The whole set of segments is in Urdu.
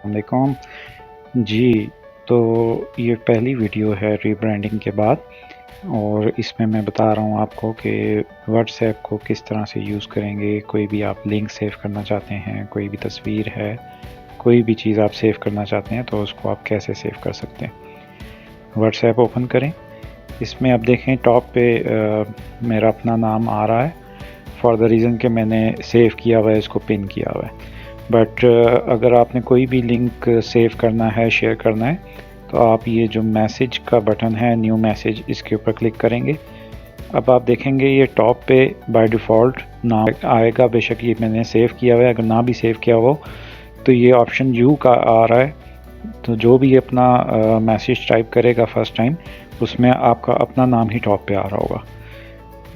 السلام علیکم جی. تو یہ پہلی ویڈیو ہے ری برانڈنگ کے بعد، اور اس میں میں بتا رہا ہوں آپ کو کہ واٹس ایپ کو کس طرح سے یوز کریں گے. کوئی بھی آپ لنک سیو کرنا چاہتے ہیں، کوئی بھی تصویر ہے، کوئی بھی چیز آپ سیو کرنا چاہتے ہیں تو اس کو آپ کیسے سیو کر سکتے ہیں. واٹس ایپ اوپن کریں. اس میں آپ دیکھیں ٹاپ پہ میرا اپنا نام آ رہا ہے، فار دا ریزن کہ میں نے سیو کیا ہوا ہے، اس کو پن کیا ہوا ہے. بٹ اگر آپ نے کوئی بھی لنک سیو کرنا ہے، شیئر کرنا ہے، تو آپ یہ جو میسیج کا بٹن ہے، نیو میسیج، اس کے اوپر کلک کریں گے. اب آپ دیکھیں گے یہ ٹاپ پہ بائی ڈیفالٹ نام آئے گا. بے شک یہ میں نے سیو کیا ہوا ہے، اگر نہ بھی سیو کیا ہو تو یہ آپشن یو کا آ رہا ہے. تو جو بھی اپنا میسیج ٹائپ کرے گا فرسٹ ٹائم، اس میں آپ کا اپنا نام ہی ٹاپ پہ آ رہا ہوگا.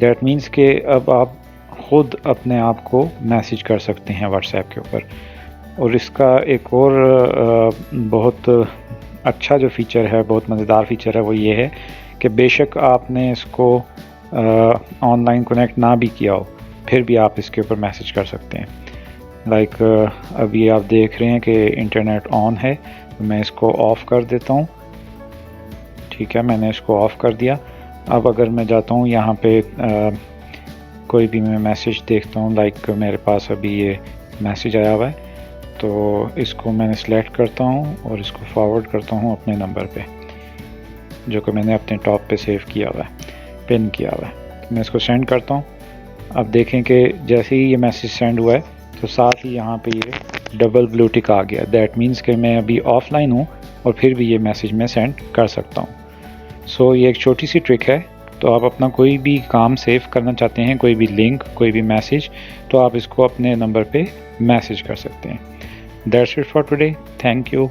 دیٹ مینس کہ اب آپ خود اپنے آپ کو میسیج کر سکتے ہیں واٹس ایپ کے اوپر. اور اس کا ایک اور بہت اچھا جو فیچر ہے، بہت مزیدار فیچر ہے، وہ یہ ہے کہ بے شک آپ نے اس کو آن لائن کنیکٹ نہ بھی کیا ہو، پھر بھی آپ اس کے اوپر میسیج کر سکتے ہیں. لائک ابھی آپ دیکھ رہے ہیں کہ انٹرنیٹ آن ہے، تو میں اس کو آف کر دیتا ہوں. ٹھیک ہے، میں نے اس کو آف کر دیا. اب اگر میں جاتا ہوں یہاں پہ کوئی بھی میں میسیج دیکھتا ہوں، لائک میرے پاس ابھی یہ میسیج آیا ہوا ہے، تو اس کو میں نے سلیکٹ کرتا ہوں اور اس کو فارورڈ کرتا ہوں اپنے نمبر پہ، جو کہ میں نے اپنے ٹاپ پہ سیو کیا ہوا ہے، پن کیا ہوا ہے. تو میں اس کو سینڈ کرتا ہوں. اب دیکھیں کہ جیسے ہی یہ میسیج سینڈ ہوا ہے تو ساتھ ہی یہاں پہ یہ ڈبل بلو ٹک آ گیا. دیٹ مینس کہ میں ابھی آف لائن ہوں اور پھر بھی یہ میسیج میں سینڈ کر سکتا ہوں. سو یہ ایک چھوٹی سی ٹرک ہے. تو آپ اپنا کوئی بھی کام سیو کرنا چاہتے ہیں، کوئی بھی لنک، کوئی بھی میسیج، تو آپ اس کو اپنے نمبر پہ میسیج کر سکتے ہیں. That's it for today. Thank you.